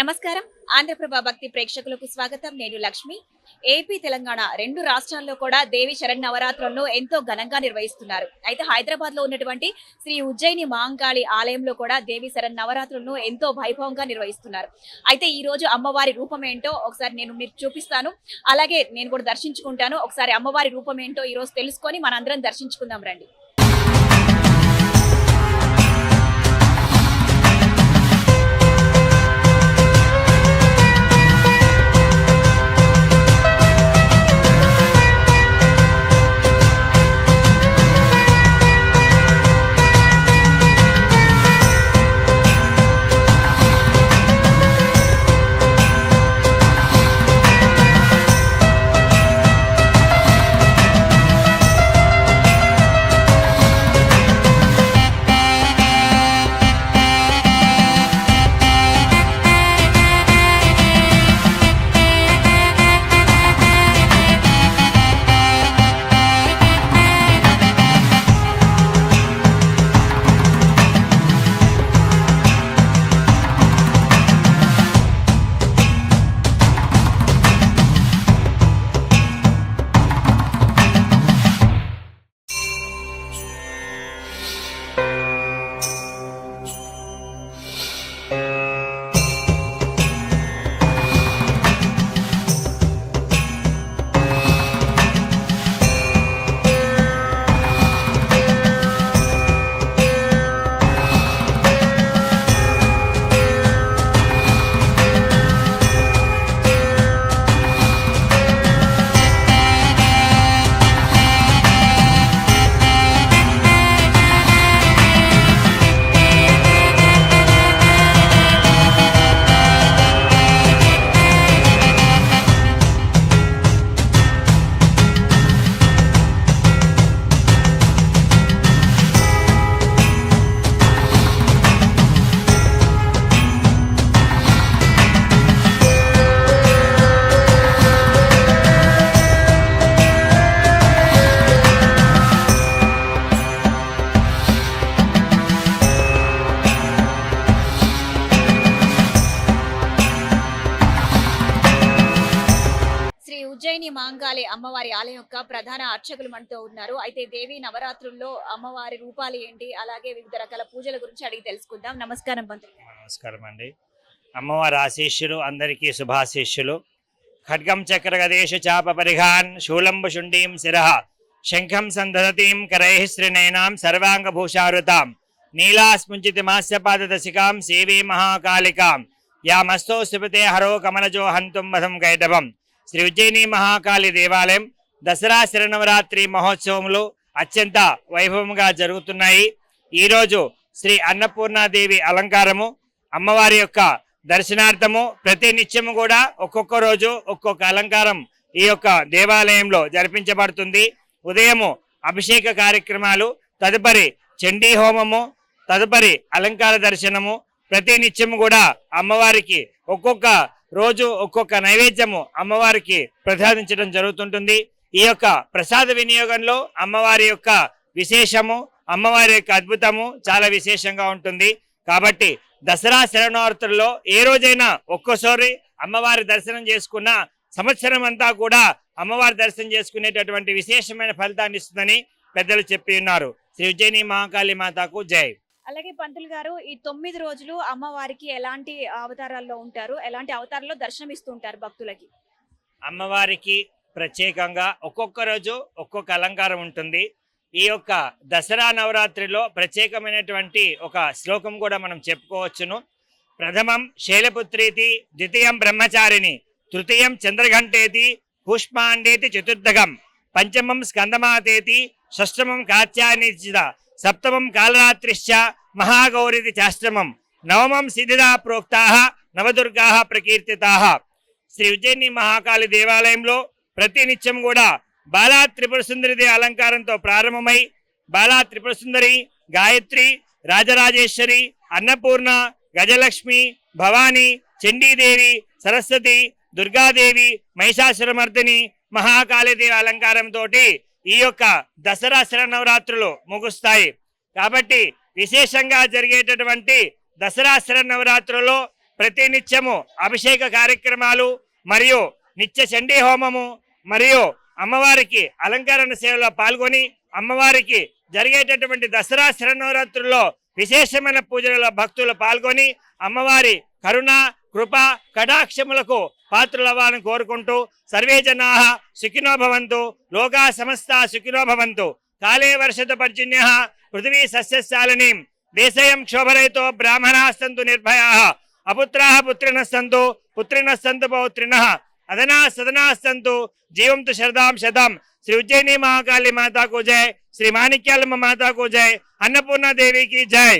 నమస్కారం. ఆంధ్రప్రభ భక్తి ప్రేక్షకులకు స్వాగతం. నేను లక్ష్మి. ఏపీ, తెలంగాణ రెండు రాష్ట్రాల్లో కూడా దేవి శరన్నవరాత్రులను ఎంతో ఘనంగా నిర్వహిస్తున్నారు. అయితే హైదరాబాద్ లో ఉన్నటువంటి శ్రీ ఉజ్జయిని మహంకాళి ఆలయంలో కూడా దేవి శరన్నవరాత్రులను ఎంతో వైభవంగా నిర్వహిస్తున్నారు. అయితే ఈ రోజు అమ్మవారి రూపం ఏంటో ఒకసారి నేను మీకు చూపిస్తాను. అలాగే నేను కూడా దర్శించుకుంటాను. ఒకసారి అమ్మవారి రూపం ఏంటో ఈ రోజు తెలుసుకొని మనందరం దర్శించుకుందాం రండి. ఉజ్జయిని మహంకాళి అమ్మవారి ఆలయం యొక్క ప్రధాన అర్చకులు మనతో ఉన్నారు. అయితే దేవి నవరాత్రుల్లో అమ్మవారి రూపాలు ఏంటి, అలాగే వివిధ రకాల పూజల గురించి అడిగి తెలుసుకుందాం. నమస్కారం పంతులు. నమస్కారం అండి. అమ్మవారి ఆశీస్సులు, అందరికీ శుభాశీస్సులు. ఖడ్గం చక్రగదేశ చాప పరిఘాన్ శూలంబు శుండీం శిరః శంఖం సందధతీం కరైః శ్రీనయనాం సర్వాంగభూషావృతాం నీలాస్ముంచితి మాస్యపాదదశికాం సేవే మహాకాళికాం యామస్తో సుపతే హరో కమలజో హంతుం మధం కైటభం. శ్రీ ఉజ్జయిని మహాకాళి దేవాలయం దసరా శరన్నవరాత్రి మహోత్సవములు అత్యంత వైభవంగా జరుగుతున్నాయి. ఈరోజు శ్రీ అన్నపూర్ణాదేవి అలంకారము, అమ్మవారి యొక్క దర్శనార్థము ప్రతి నిత్యము కూడా ఒక్కొక్క రోజు ఒక్కొక్క అలంకారం ఈ యొక్క దేవాలయంలో జరిపించబడుతుంది. ఉదయము అభిషేక కార్యక్రమాలు, తదుపరి చండీ హోమము, తదుపరి అలంకార దర్శనము. ప్రతి నిత్యము కూడా అమ్మవారికి ఒక్కొక్క రోజు ఒక్కొక్క నైవేద్యము అమ్మవారికి ప్రసాదించడం జరుగుతుంటుంది. ఈ యొక్క ప్రసాద వినియోగంలో అమ్మవారి యొక్క విశేషము, అమ్మవారి యొక్క అద్భుతము చాలా విశేషంగా ఉంటుంది. కాబట్టి దసరా శరణార్థుల్లో ఏ రోజైనా ఒక్కోసారి అమ్మవారి దర్శనం చేసుకున్న సంవత్సరం అంతా కూడా అమ్మవారి దర్శనం చేసుకునేటటువంటి విశేషమైన ఫలితాన్ని ఇస్తుందని పెద్దలు చెప్పి ఉన్నారు. శ్రీ ఉజ్జయిని మహాకాళి మాతకు జై. అలాగే పంతులు గారు, ఈ 9 రోజులు అమ్మవారికి ఎలాంటి అవతారాల్లో ఉంటారు, ఎలాంటి అవతారాల్లో దర్శనం ఇస్తూ ఉంటారు భక్తులకి? అమ్మవారికి ప్రత్యేకంగా ఒక్కొక్క రోజు ఒక్కొక్క అలంకారం ఉంటుంది. ఈ యొక్క దసరా నవరాత్రిలో ప్రత్యేకమైనటువంటి ఒక శ్లోకం కూడా మనం చెప్పుకోవచ్చును. ప్రథమం శైలపుత్రీతి, ద్వితీయం బ్రహ్మచారిణి, తృతీయం చంద్రఘంటేతి, పుష్పాండేతి చతుర్థకం, పంచమం స్కందమాతేతి, షష్టమం కాత్యాయనిచిత, సప్తమం కాలరాత్రిశ్చ మహాగౌరితి చాష్టమం, నవమం సిద్ధిదా ప్రోక్తాః నవదుర్గాః ప్రకీర్తితాః. శ్రీ ఉజ్జయిని మహాకాళి దేవాలయంలో ప్రతి నిత్యం కూడా బాలా త్రిపుర సుందరి అలంకారంతో ప్రారంభమై బాలా త్రిపుర సుందరి, గాయత్రి, రాజరాజేశ్వరి, అన్నపూర్ణ, గజలక్ష్మి, భవానీ, చండీదేవి, సరస్వతి, దుర్గాదేవి, మహిషాసురమర్దిని, మహాకాళీదేవి అలంకారంతో ఈ యొక్క దసరా శరన్నవరాత్రులు ముగుస్తాయి. కాబట్టి విశేషంగా జరిగేటటువంటి దసరా శరన్నవరాత్రులలో ప్రతి నిత్యము అభిషేక కార్యక్రమాలు మరియు నిత్య చండీ హోమము మరియు అమ్మవారికి అలంకరణ సేవలో పాల్గొని అమ్మవారికి జరిగేటటువంటి దసరా శరన్నవరాత్రుల్లో విశేషమైన పూజలలో భక్తులు పాల్గొని అమ్మవారి కరుణ కృప కటాక్షములకు పాత్రులవ్వాలని కోరుకుంటూ సర్వే జనాః సుఖినో భవంతు లోకా సమస్తా సుఖినో భవంతు కాలే వర్షతు పర్జన్యః పృథివీ సస్యశాలినీం దేశయం క్షోభరహితో బ్రాహ్మణాः సంతు నిర్భయాः అపుత్రాः పుత్రిణः సంతు పుత్రిణः సంతు పౌత్రిణः అదనా సదనా సంతు జీవంతు శరదాం శతం శ్రీ ఉజ్జయిని మహాకాళి మాతా को जय श्री माणिक्यालम्मा माता को जय अन्नपूर्णा देवी की जय।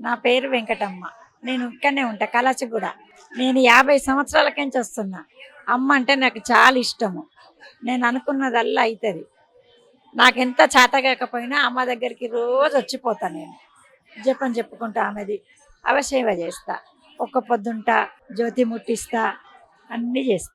నా పేరు వెంకటమ్మ. నేను ఇక్కడనే ఉంటా కలాచిగూడ. నేను 50 సంవత్సరాలకించి వస్తున్నా. అమ్మ అంటే నాకు చాలా ఇష్టము. నేను అనుకున్నదల్లా అవుతుంది. నాకెంత చేతగాకపోయినా అమ్మ దగ్గరికి రోజు వచ్చిపోతా. నేను జపం చెప్పుకుంటా, ఆమెది అవసేవ చేస్తా, ఒక్క పొద్దుంటా, జ్యోతి ముట్టిస్తా, అన్నీ చేస్తా.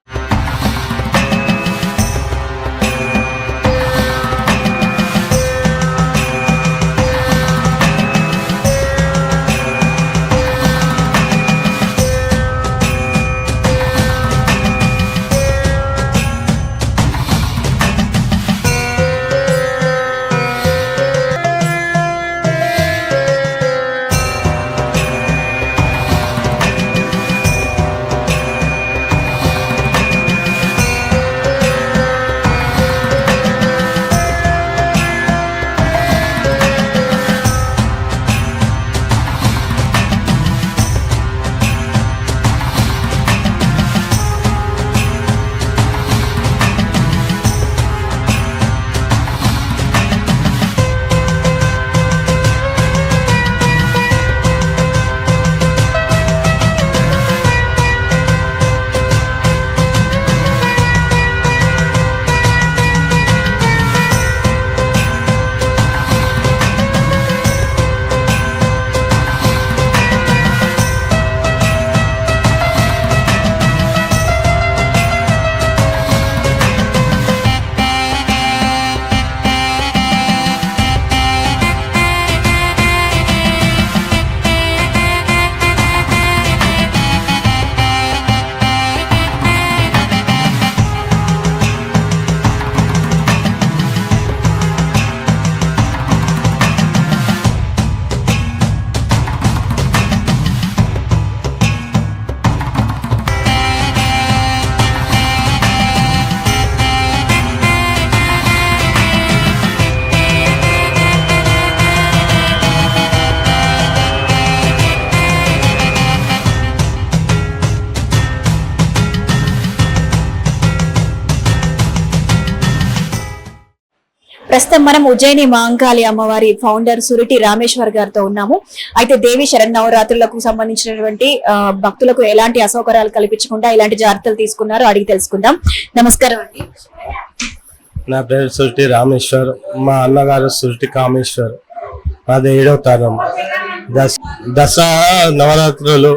ప్రస్తుతం మనం ఉజ్జయిని మహంకాళి అమ్మవారి ఫౌండర్ సురిటి రామేశ్వర్ గారితో ఉన్నాము. అయితే దేవి శరన్నవరాత్రులకు సంబంధించినటువంటి భక్తులకు ఎలాంటి అసౌకర్యాలు కల్పించకుండా ఇలాంటి జాగ్రత్తలు తీసుకున్నారో అడిగి తెలుసుకుందాం. నమస్కారం అండి. నా పేరు సురిటి రామేశ్వర్, మా అన్నగారు సురిటి కామేశ్వర్. అది 7వ తరం. దసరా నవరాత్రులు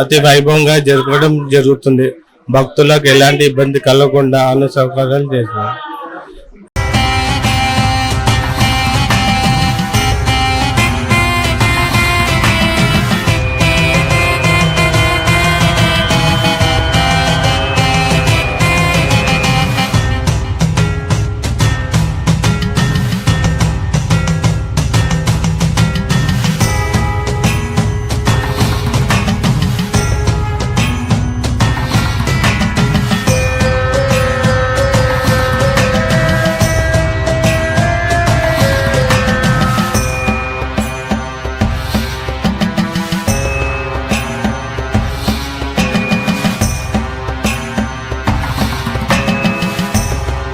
అతి వైభవంగా జరపడం జరుగుతుంది. భక్తులకు ఎలాంటి ఇబ్బంది కలగకుండా అన్ని సౌకర్యాలు చేస్తారు.